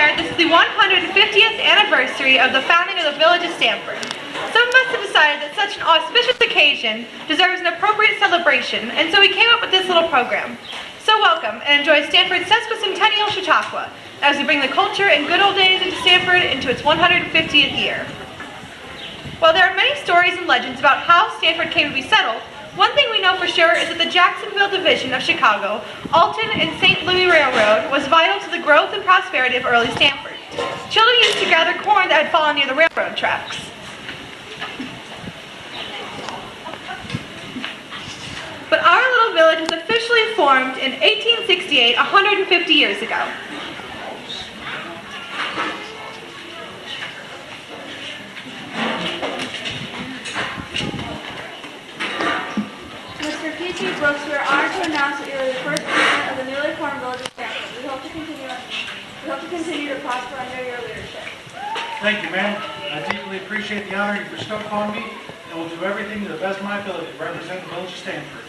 year, this is the 150th anniversary of the founding of the village of Stamford. Some of us have decided that such an auspicious occasion deserves an appropriate celebration, and so we came up with this little program. So welcome and enjoy Stamford's sesquicentennial Chautauqua as we bring the culture and good old days into Stamford into its 150th year. While there are many stories and legends about how Stamford came to be settled, one thing we know for sure is that the Jacksonville division of Chicago, Alton and St. Louis Railroad was vital to the growth and prosperity of early Stamford. Children used to gather corn that had fallen near the railroad tracks. But our little village was officially formed in 1868, 150 years ago. Mr. Brooks, we are honored to announce that you are the first president of the newly formed village of Stamford. We hope to continue to prosper under your leadership. Thank you, ma'am. I deeply appreciate the honor you bestowed upon me, and will do everything to the best of my ability to represent the village of Stamford.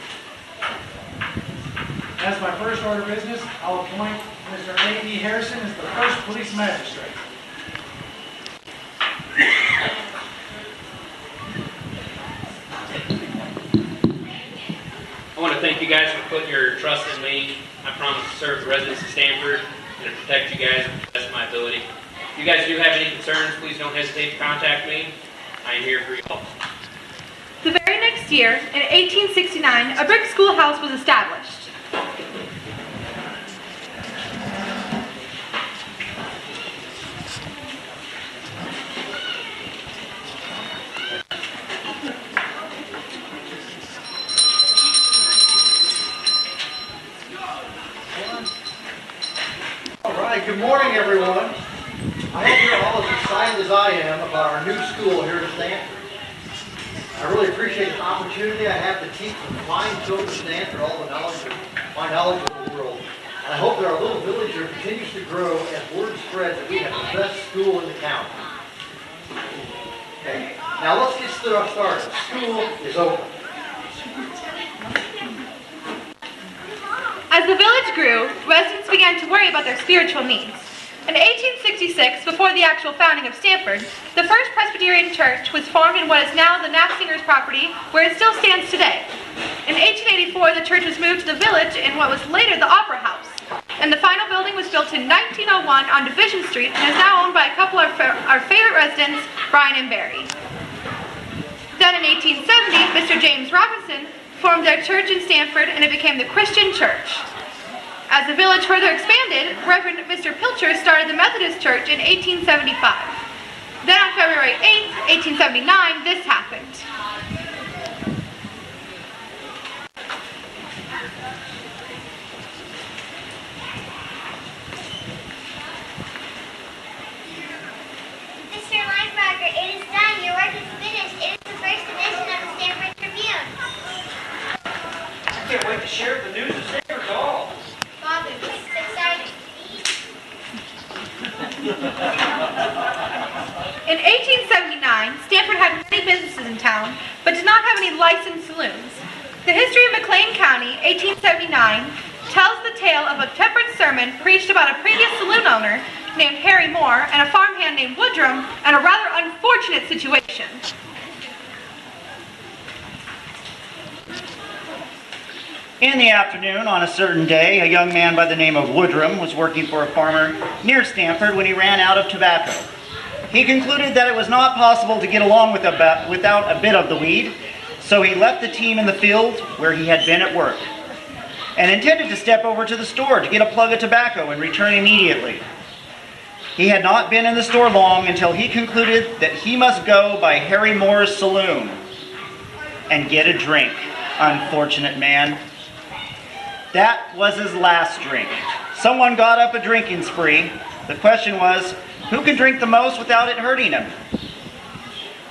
As my first order of business, I'll appoint Mr. A.E. Harrison as the first police magistrate. I want to thank you guys for putting your trust in me. I promise to serve the residents of Stamford and to protect you guys to the best of my ability. If you guys do have any concerns, please don't hesitate to contact me. I am here for you all. The very next year, in 1869, a brick schoolhouse was established. Good morning, everyone. I hope you're all as excited as I am about our new school here at Stanford. I really appreciate the opportunity I have to teach the fine children of Stanford all the knowledge of my knowledge of the world. And I hope that our little village here continues to grow as word spreads that we have the best school in the county. Okay, now let's get started. School is open. As the village grew, residents began to worry about their spiritual needs. In 1866, before the actual founding of Stamford, the First Presbyterian Church was formed in what is now the Knapsingers property, where it still stands today. In 1884, the church was moved to the village in what was later the Opera House, and the final building was built in 1901 on Division Street and is now owned by a couple of our favorite residents, Brian and Barry. Then in 1870, Mr. James Robinson formed their church in Stamford, and it became the Christian Church. As the village further expanded, Reverend Mr. Pilcher started the Methodist Church in 1875. Then on February 8th, 1879, this happened. Mr. Linebacker, it is done. Your work is finished. It is the first edition of the Stamford Tribune. I can't wait to share the news of Stamford to all. Father, this is exciting. In 1879, Stamford had many businesses in town, but did not have any licensed saloons. The history of McLean County, 1879, tells the tale of a temperance sermon preached about a previous saloon owner named Harry Moore and a farmhand named Woodrum and a rather unfortunate situation. In the afternoon, on a certain day, a young man by the name of Woodrum was working for a farmer near Stamford when he ran out of tobacco. He concluded that it was not possible to get along without a bit of the weed, so he left the team in the field where he had been at work and intended to step over to the store to get a plug of tobacco and return immediately. He had not been in the store long until he concluded that he must go by Harry Moore's saloon and get a drink. Unfortunate man. That was his last drink. Someone got up a drinking spree. The question was, who can drink the most without it hurting him?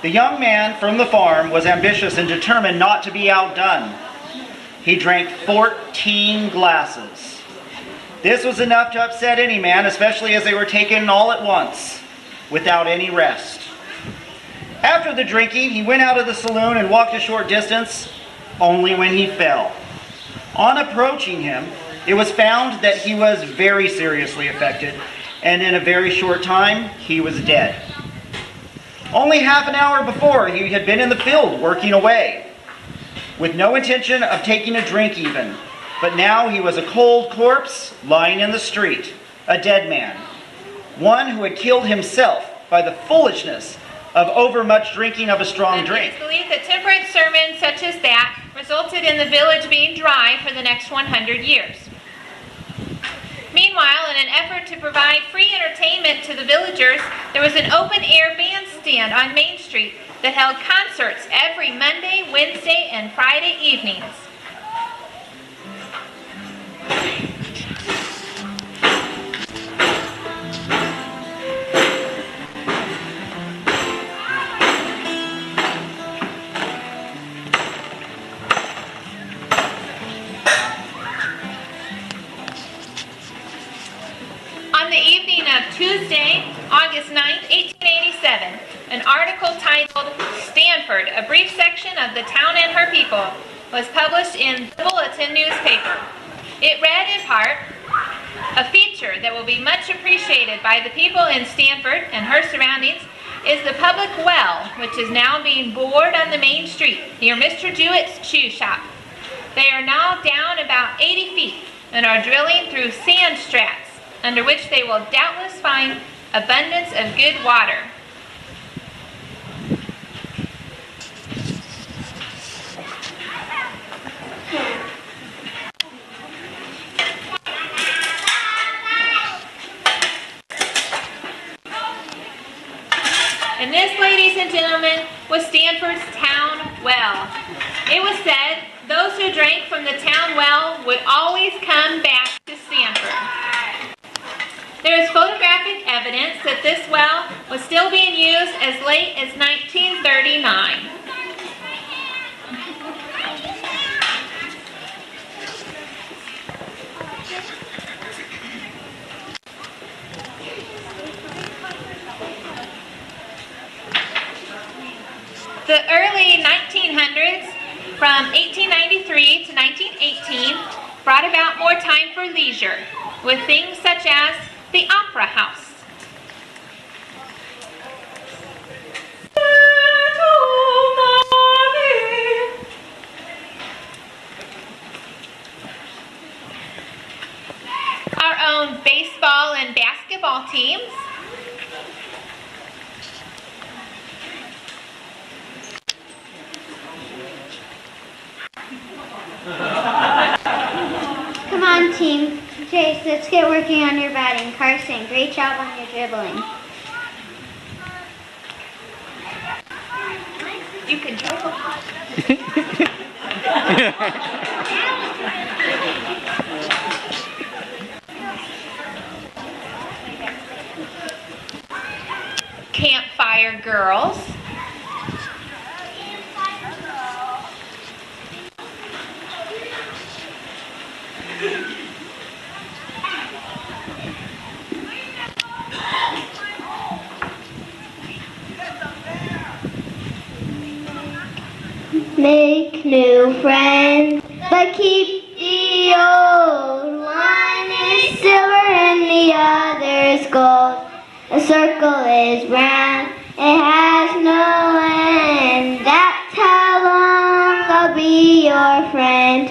The young man from the farm was ambitious and determined not to be outdone. He drank 14 glasses. This was enough to upset any man, especially as they were taken all at once, without any rest. After the drinking, he went out of the saloon and walked a short distance, only when he fell. On approaching him, it was found that he was very seriously affected, and in a very short time, he was dead. Only half an hour before, he had been in the field working away, with no intention of taking a drink even. But now he was a cold corpse lying in the street, a dead man, one who had killed himself by the foolishness of overmuch drinking of a strong drink. It is believed that temperance sermons such as that resulted in the village being dry for the next 100 years. Meanwhile, in an effort to provide free entertainment to the villagers, there was an open-air bandstand on Main Street that held concerts every Monday, Wednesday, and Friday evenings. On the evening of Tuesday, August 9th, 1887, an article titled "Stanford, a Brief Section of the Town and Her People" was published in the Bulletin newspaper. It read in part, "A feature that will be much appreciated by the people in Stanford and her surroundings is the public well, which is now being bored on the main street near Mr. Jewett's shoe shop. They are now down about 80 feet and are drilling through sand strats, under which they will doubtless find abundance of good water." And this, ladies and gentlemen, was Stanford's town well. It was said those who drank from the town well would always come back to Stanford. There is photographic evidence that this well was still being used as late as 1939. The early 1900s, from 1893 to 1918, brought about more time for leisure, with things such as the Opera House. Our own baseball and basketball teams. Come on, team. Chase, let's get working on your batting. Carson, great job on your dribbling. You can dribble. Campfire girls. Make new friends, but keep the old. One is silver and the other is gold. A circle is round, it has no end. That's how long I'll be your friend.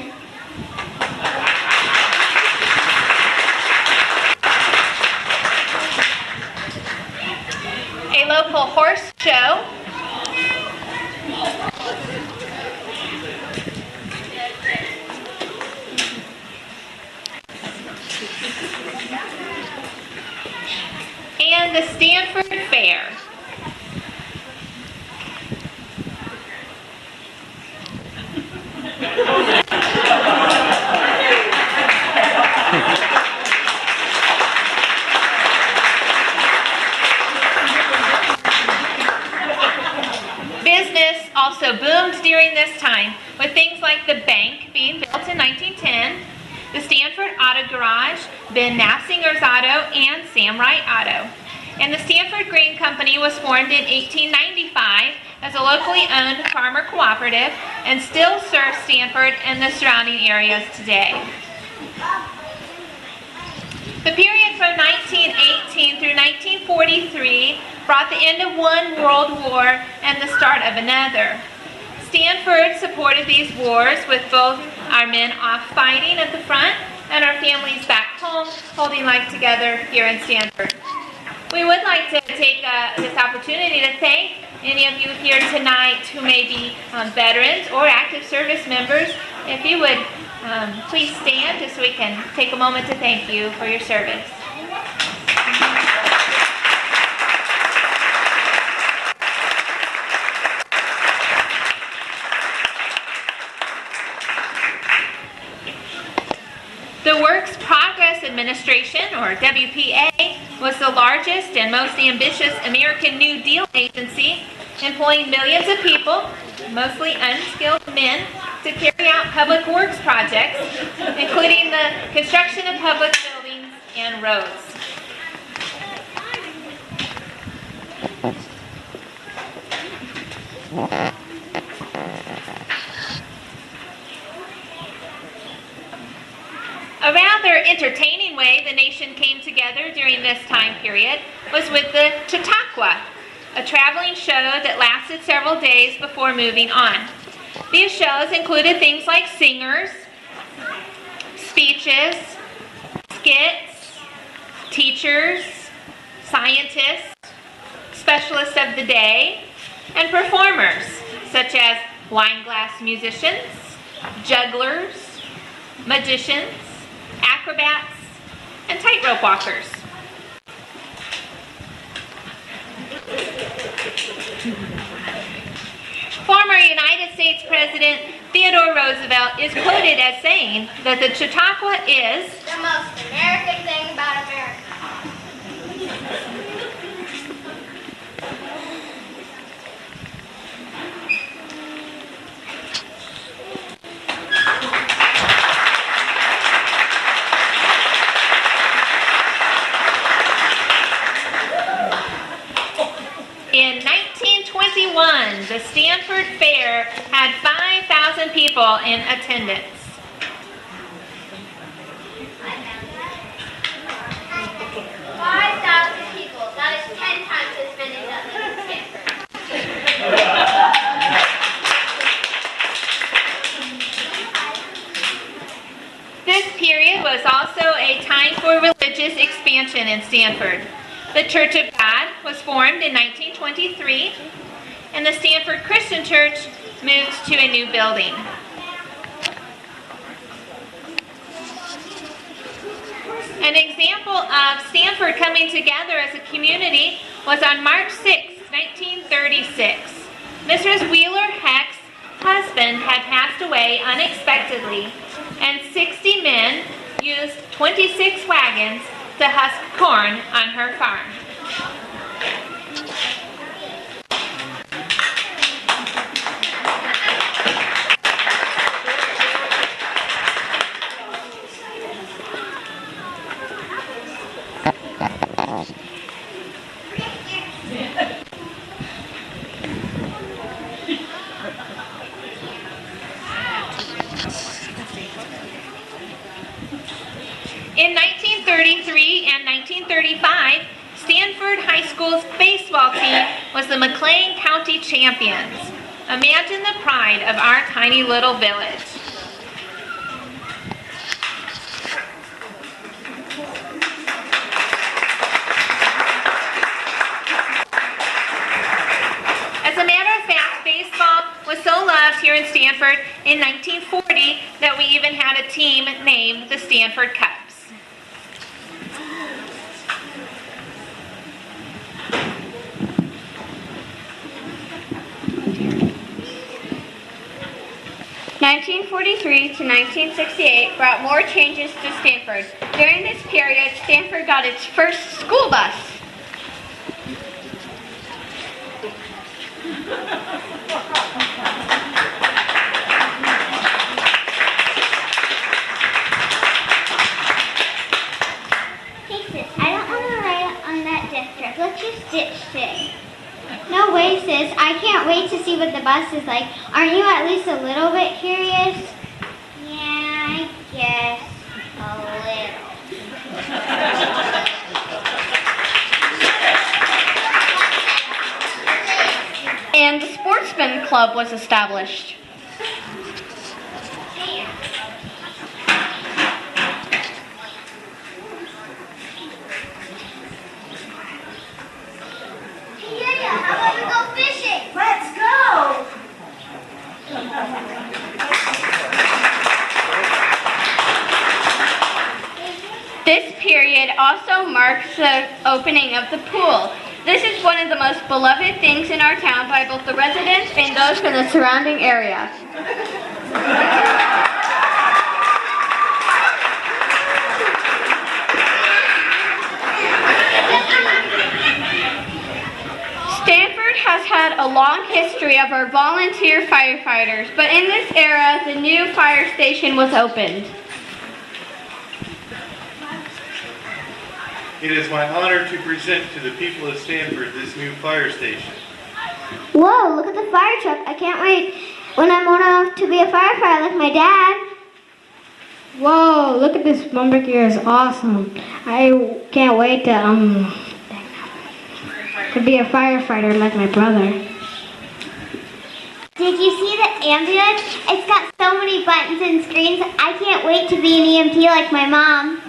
A local horse show. And the Stanford Fair. Business also boomed during this time, with things like the bank being built in 1910, the Stanford Auto Garage, Ben Nafzinger's Auto, and Sam Wright Auto. And the Stanford Grain Company was formed in 1895 as a locally owned farmer cooperative and still serves Stanford and the surrounding areas today. The period from 1918 through 1943 brought the end of one world war and the start of another. Stanford supported these wars with both our men off fighting at the front and our families back home holding life together here in Stanford. We would like to take this opportunity to thank any of you here tonight who may be veterans or active service members. If you would please stand just so we can take a moment to thank you for your service. The Works Progress Administration, or WPA, was the largest and most ambitious American New Deal agency, employing millions of people, mostly unskilled men, to carry out public works projects, including the construction of public buildings and roads. A rather entertaining way the nation came together during this time period was with the Chautauqua, a traveling show that lasted several days before moving on. These shows included things like singers, speeches, skits, teachers, scientists, specialists of the day, and performers such as wine glass musicians, jugglers, magicians, acrobats, and tightrope walkers. Former United States President Theodore Roosevelt is quoted as saying that the Chautauqua is the most American thing about America. In 1921, the Stanford Fair had 5,000 people in attendance. People. That is 10 times as many as Stanford. This period was also a time for religious expansion in Stanford. The Church of God was formed in 1923, and the Stanford Christian Church moved to a new building. An example of Stanford coming together as a community was on March 6, 1936. Mrs. Wheeler Heck's husband had passed away unexpectedly, and 60 men used 26 wagons to husk corn on her farm. In 1933 and 1935, Stanford High School's baseball team was the McLean County champions. Imagine the pride of our tiny little village. As a matter of fact, baseball was so loved here in Stanford in 1940 that we even had a team named the Stanford Cubs. (1943 to 1968) brought more changes to Stanford. During this period, Stanford got its first school bus. Hey sis, I don't want to ride on that death trap. Let's just ditch today. No way, sis. I can't wait to see what the bus is like. Aren't you at least a little bit curious? Yeah, I guess a little. And the Sportsman Club was established. How about we go fishing? Let's go! This period also marks the opening of the pool. This is one of the most beloved things in our town by both the residents and those from the surrounding area. Stanford has had a long history of our volunteer firefighters, but in this era, the new fire station was opened. It is my honor to present to the people of Stanford this new fire station. Whoa, look at the fire truck. I can't wait when I'm old enough to be a firefighter like my dad. Whoa, look at this lumber gear, is awesome. I can't wait to be a firefighter like my brother. Did you see the ambulance? It's got so many buttons and screens. I can't wait to be an EMT like my mom.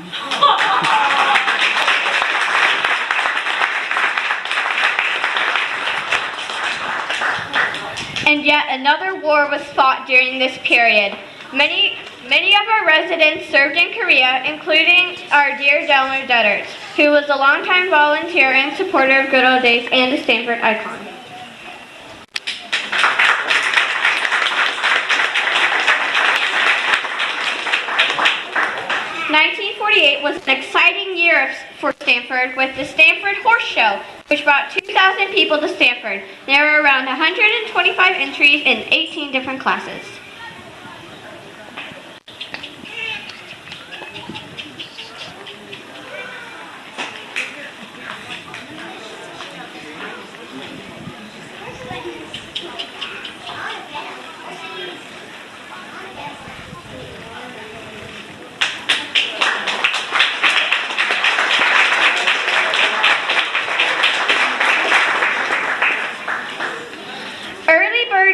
And yet another war was fought during this period. Many of our residents served in Korea, including our dear Delmer Detters, who was a longtime volunteer and supporter of Good Old Days and a Stanford icon. '48 was an exciting year for Stanford with the Stanford Horse Show, which brought 2,000 people to Stanford. There were around 125 entries in 18 different classes.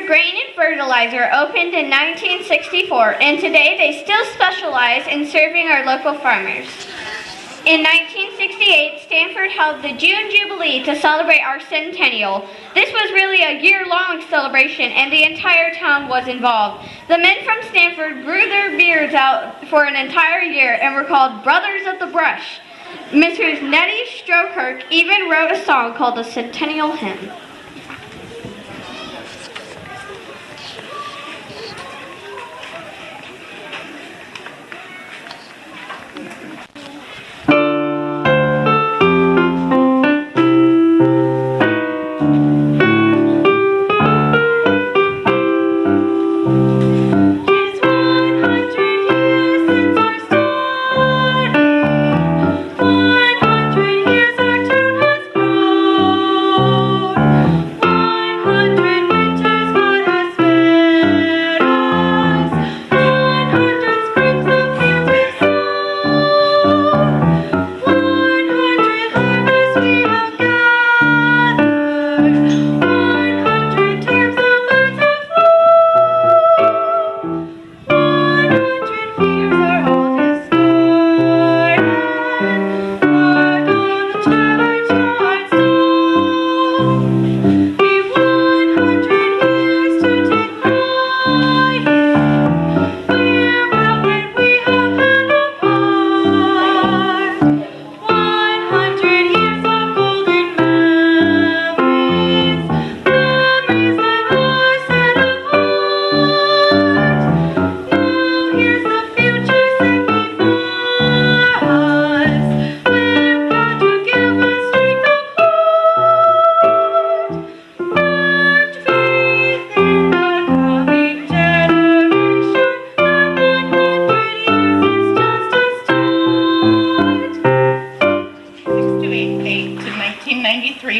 Grain and Fertilizer opened in 1964, and today they still specialize in serving our local farmers. In 1968, Stanford held the June Jubilee to celebrate our centennial. This was really a year-long celebration, and the entire town was involved. The men from Stanford grew their beards out for an entire year and were called Brothers of the Brush. Mrs. Nettie Strokirk even wrote a song called the Centennial Hymn.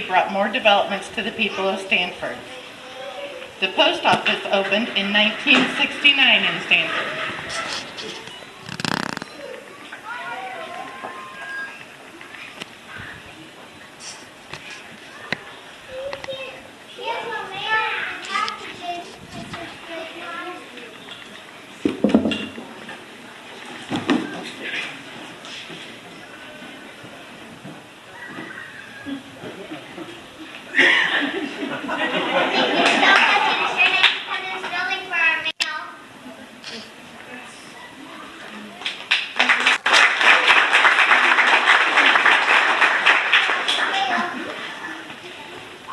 Brought more developments to the people of Stanford. The post office opened in 1969 in Stanford. Independence Building for our mail.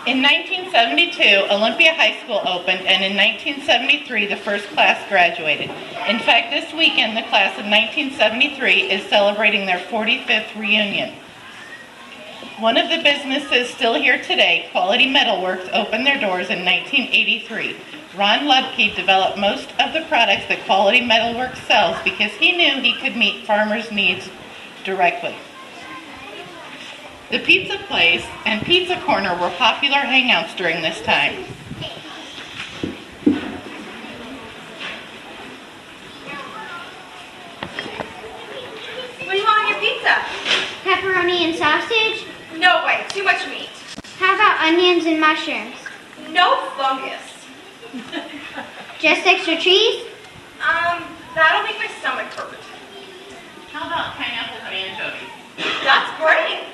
In 1972, Olympia High School opened, and in 1973, the first class graduated. In fact, this weekend, the class of 1973 is celebrating their 45th reunion. One of the businesses still here today, Quality Metalworks, opened their doors in 1983. Ron Lubke developed most of the products that Quality Metalworks sells because he knew he could meet farmers' needs directly. The Pizza Place and Pizza Corner were popular hangouts during this time. What do you want on your pizza? Pepperoni and sausage? No way, too much meat. How about onions and mushrooms? No fungus. Just extra cheese? That'll make my stomach hurt. How about pineapples and anchovies? That's great.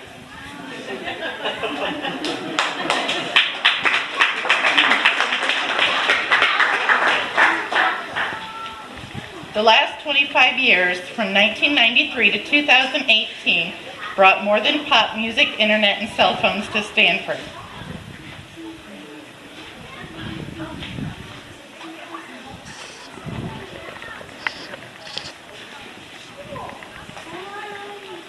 The last 25 years, from 1993 to 2018, brought more than pop music, internet, and cell phones to Stanford.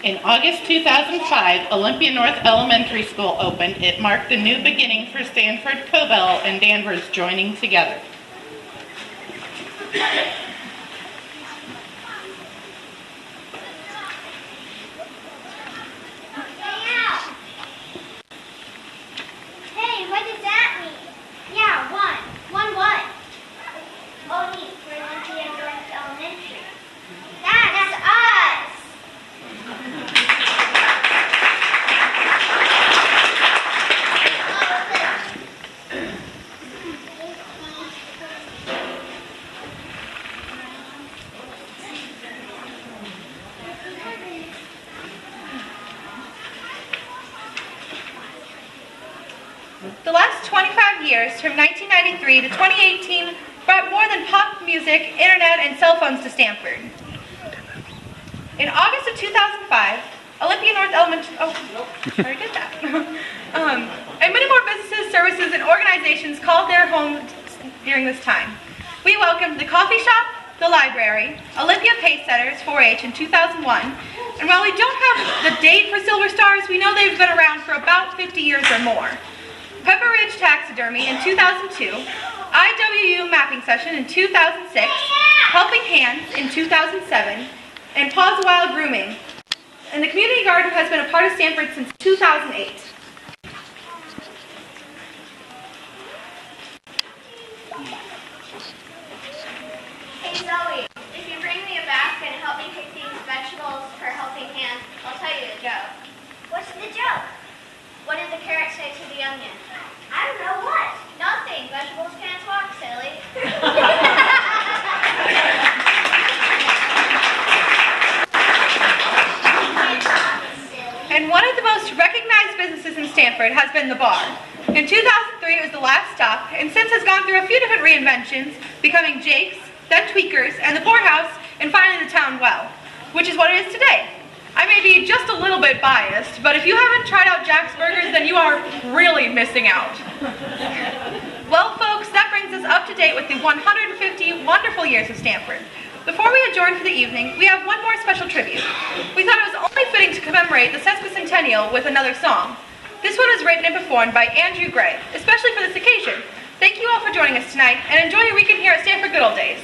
In August 2005, Olympia North Elementary School opened. It marked a new beginning for Stanford, Cobell, and Danvers joining together. Hey, what does that mean? Yeah, one. One what? Oh, neat. We're Olympia North Elementary. That's us! The last 25 years, from 1993 to 2018, brought more than pop music, internet, and cell phones to Stanford. In August of 2005, Olympia North Elementary, already did that. And many more businesses, services, and organizations called their home during this time. We welcomed the coffee shop, the library, Olympia Pace Setters 4-H in 2001, and while we don't have the date for Silver Stars, we know they've been around for about 50 years or more. Pepper Ridge Taxidermy in 2002, IWU Mapping Session in 2006, Helping Hands in 2007, and Pause a While Grooming. And the community garden has been a part of Stanford since 2008. Hey Zoe, if you bring me a basket and help me pick these vegetables for Helping Hands, I'll tell you a joke. What's the joke? What did the carrot say to the onion? I don't know what. Nothing. Vegetables can't talk, silly. And one of the most recognized businesses in Stanford has been the bar. In 2003, it was the last stop, and since has gone through a few different reinventions, becoming Jake's, then Tweakers, and the Poorhouse, and finally the Town Well, which is what it is today. I may be just a little bit biased, but if you haven't tried out Jack's Burgers, then you are really missing out. Well, folks, that brings us up to date with the 150 wonderful years of Stanford. Before we adjourn for the evening, we have one more special tribute. We thought it was only fitting to commemorate the sesquicentennial with another song. This one is written and performed by Andrew Gray, especially for this occasion. Thank you all for joining us tonight, and enjoy your weekend here at Stanford Good Old Days.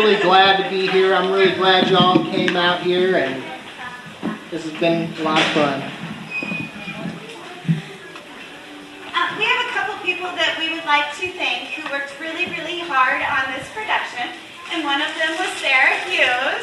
really glad to be here. I'm really glad y'all came out here, and this has been a lot of fun. We have a couple people that we would like to thank who worked really, really hard on this production, and one of them was Sarah Hughes.